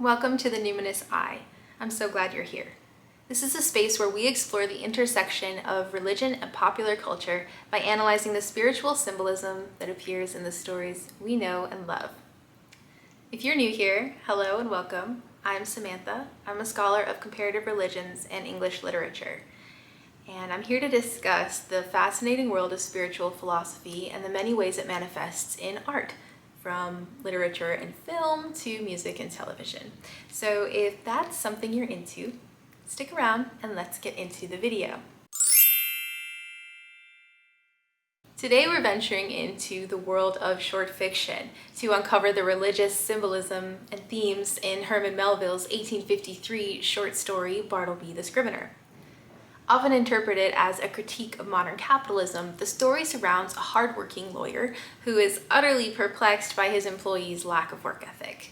Welcome to the Numinous Eye. I'm so glad you're here. This is a space where we explore the intersection of religion and popular culture by analyzing the spiritual symbolism that appears in the stories we know and love. If you're new here, hello and welcome. I'm Samantha. I'm a scholar of comparative religions and English literature. And I'm here to discuss the fascinating world of spiritual philosophy and the many ways it manifests in art, from literature and film to music and television. So if that's something you're into, stick around and let's get into the video. Today we're venturing into the world of short fiction to uncover the religious symbolism and themes in Herman Melville's 1853 short story, Bartleby the Scrivener. Often interpreted as a critique of modern capitalism, the story surrounds a hardworking lawyer who is utterly perplexed by his employees' lack of work ethic.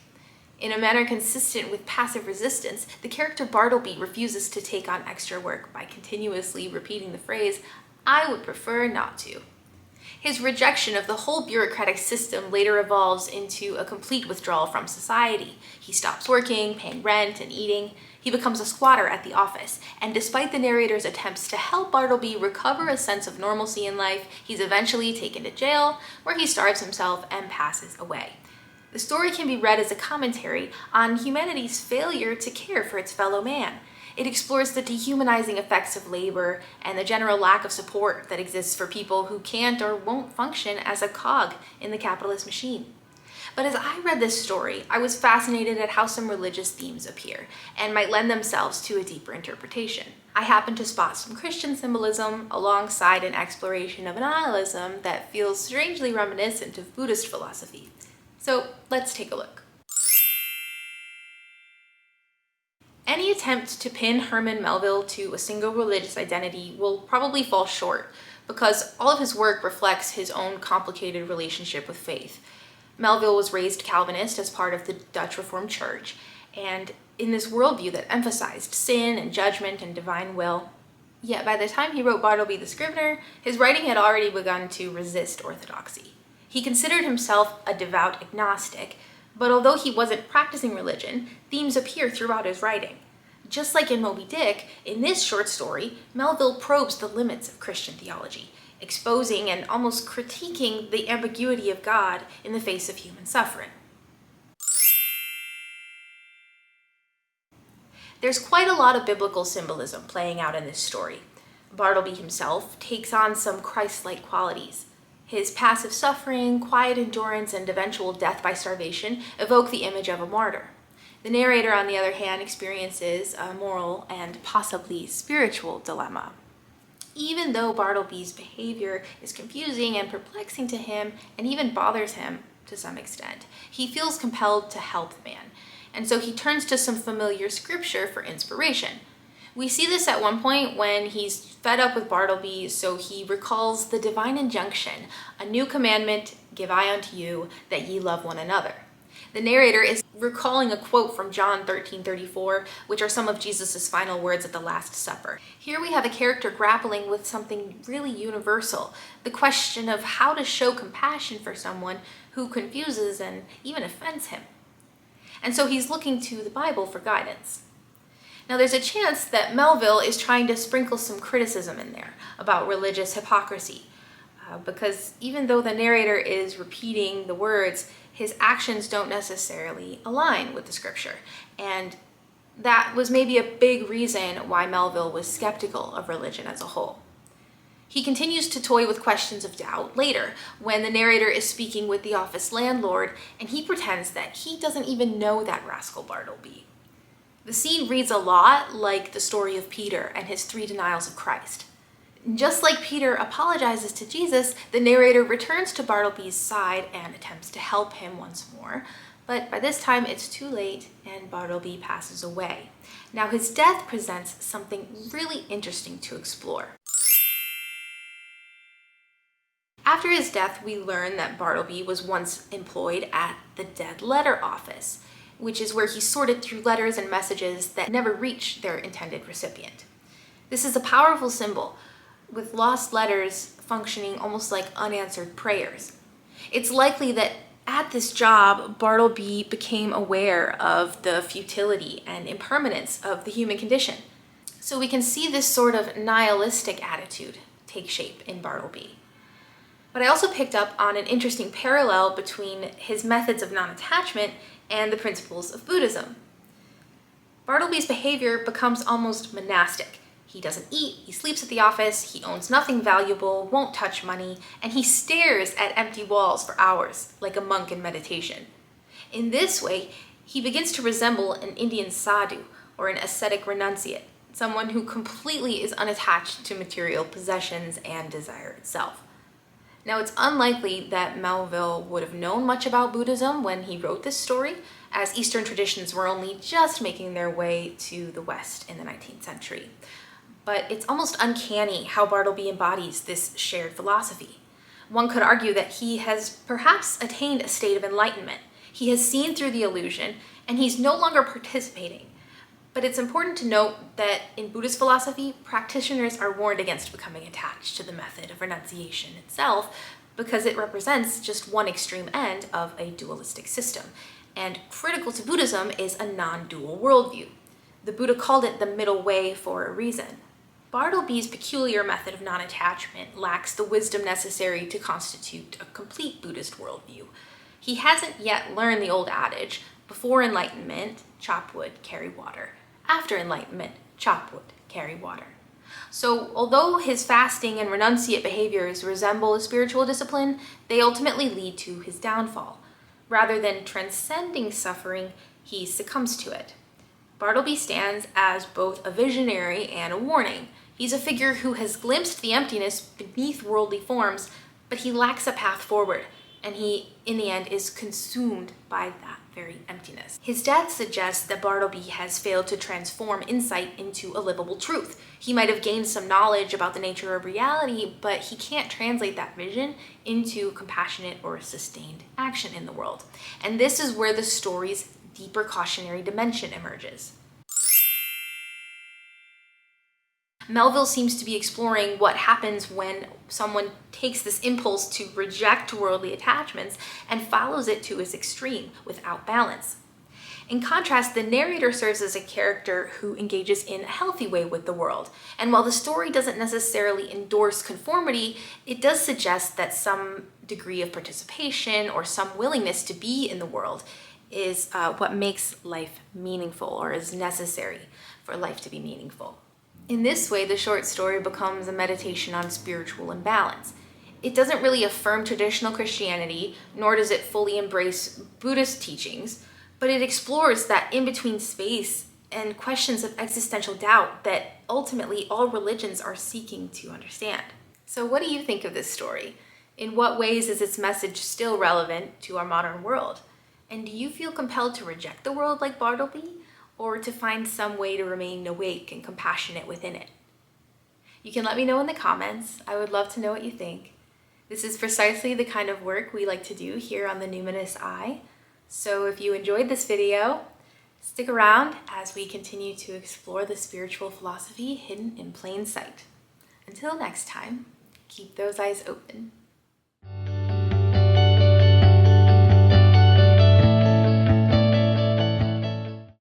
In a manner consistent with passive resistance, the character Bartleby refuses to take on extra work by continuously repeating the phrase, "I would prefer not to." His rejection of the whole bureaucratic system later evolves into a complete withdrawal from society. He stops working, paying rent, and eating. He becomes a squatter at the office, and despite the narrator's attempts to help Bartleby recover a sense of normalcy in life, he's eventually taken to jail, where he starves himself and passes away. The story can be read as a commentary on humanity's failure to care for its fellow man. It explores the dehumanizing effects of labor and the general lack of support that exists for people who can't or won't function as a cog in the capitalist machine. But as I read this story, I was fascinated at how some religious themes appear and might lend themselves to a deeper interpretation. I happened to spot some Christian symbolism alongside an exploration of nihilism that feels strangely reminiscent of Buddhist philosophy. So let's take a look. Any attempt to pin Herman Melville to a single religious identity will probably fall short because all of his work reflects his own complicated relationship with faith. Melville was raised Calvinist as part of the Dutch Reformed Church, and in this worldview that emphasized sin and judgment and divine will. Yet by the time he wrote Bartleby the Scrivener, his writing had already begun to resist orthodoxy. He considered himself a devout agnostic, but although he wasn't practicing religion, themes appear throughout his writing. Just like in Moby Dick, in this short story, Melville probes the limits of Christian theology, exposing and almost critiquing the ambiguity of God in the face of human suffering. There's quite a lot of biblical symbolism playing out in this story. Bartleby himself takes on some Christ-like qualities. His passive suffering, quiet endurance, and eventual death by starvation evoke the image of a martyr. The narrator, on the other hand, experiences a moral and possibly spiritual dilemma. Even though Bartleby's behavior is confusing and perplexing to him and even bothers him to some extent, he feels compelled to help the man, and so he turns to some familiar scripture for inspiration. We see this at one point when he's fed up with Bartleby, so he recalls the divine injunction, "A new commandment give I unto you, that ye love one another." The narrator is recalling a quote from John 13:34, which are some of Jesus' final words at the Last Supper. Here we have a character grappling with something really universal, the question of how to show compassion for someone who confuses and even offends him. And so he's looking to the Bible for guidance. Now there's a chance that Melville is trying to sprinkle some criticism in there about religious hypocrisy, because even though the narrator is repeating the words, his actions don't necessarily align with the scripture, and that was maybe a big reason why Melville was skeptical of religion as a whole. He continues to toy with questions of doubt later when the narrator is speaking with the office landlord and he pretends that he doesn't even know that rascal Bartleby. The scene reads a lot like the story of Peter and his 3 denials of Christ. Just like Peter apologizes to Jesus, the narrator returns to Bartleby's side and attempts to help him once more, but by this time it's too late and Bartleby passes away. Now his death presents something really interesting to explore. After his death, we learn that Bartleby was once employed at the dead letter office, which is where he sorted through letters and messages that never reached their intended recipient. This is a powerful symbol, with lost letters functioning almost like unanswered prayers. It's likely that At this job, Bartleby became aware of the futility and impermanence of the human condition. So we can see this sort of nihilistic attitude take shape in Bartleby. But I also picked up on an interesting parallel between his methods of non-attachment and the principles of Buddhism. Bartleby's behavior becomes almost monastic. He doesn't eat, he sleeps at the office, he owns nothing valuable, won't touch money, and he stares at empty walls for hours, like a monk in meditation. In this way, he begins to resemble an Indian sadhu, or an ascetic renunciate, someone who completely is unattached to material possessions and desire itself. Now, it's unlikely that Melville would have known much about Buddhism when he wrote this story, as Eastern traditions were only just making their way to the West in the 19th century. But it's almost uncanny how Bartleby embodies this shared philosophy. One could argue that he has perhaps attained a state of enlightenment. He has seen through the illusion, and he's no longer participating. But it's important to note that in Buddhist philosophy, practitioners are warned against becoming attached to the method of renunciation itself because it represents just one extreme end of a dualistic system. And critical to Buddhism is a non-dual worldview. The Buddha called it the middle way for a reason. Bartleby's peculiar method of non-attachment lacks the wisdom necessary to constitute a complete Buddhist worldview. He hasn't yet learned the old adage, before enlightenment, chop wood, carry water. After enlightenment, chop wood, carry water. So although his fasting and renunciate behaviors resemble a spiritual discipline, they ultimately lead to his downfall. Rather than transcending suffering, he succumbs to it. Bartleby stands as both a visionary and a warning. He's a figure who has glimpsed the emptiness beneath worldly forms, but he lacks a path forward, and he, in the end, is consumed by that very emptiness. His death suggests that Bartleby has failed to transform insight into a livable truth. He might have gained some knowledge about the nature of reality, but he can't translate that vision into compassionate or sustained action in the world. And this is where the story's deeper cautionary dimension emerges. Melville seems to be exploring what happens when someone takes this impulse to reject worldly attachments and follows it to its extreme without balance. In contrast, the narrator serves as a character who engages in a healthy way with the world. And while the story doesn't necessarily endorse conformity, it does suggest that some degree of participation or some willingness to be in the world is what makes life meaningful, or is necessary for life to be meaningful. In this way, the short story becomes a meditation on spiritual imbalance. It doesn't really affirm traditional Christianity, nor does it fully embrace Buddhist teachings, but it explores that in-between space and questions of existential doubt that ultimately all religions are seeking to understand. So what do you think of this story? In what ways is its message still relevant to our modern world? And do you feel compelled to reject the world like Bartleby, or to find some way to remain awake and compassionate within it? You can let me know in the comments. I would love to know what you think. This is precisely the kind of work we like to do here on the Numinous Eye. So if you enjoyed this video, stick around as we continue to explore the spiritual philosophy hidden in plain sight. Until next time, keep those eyes open.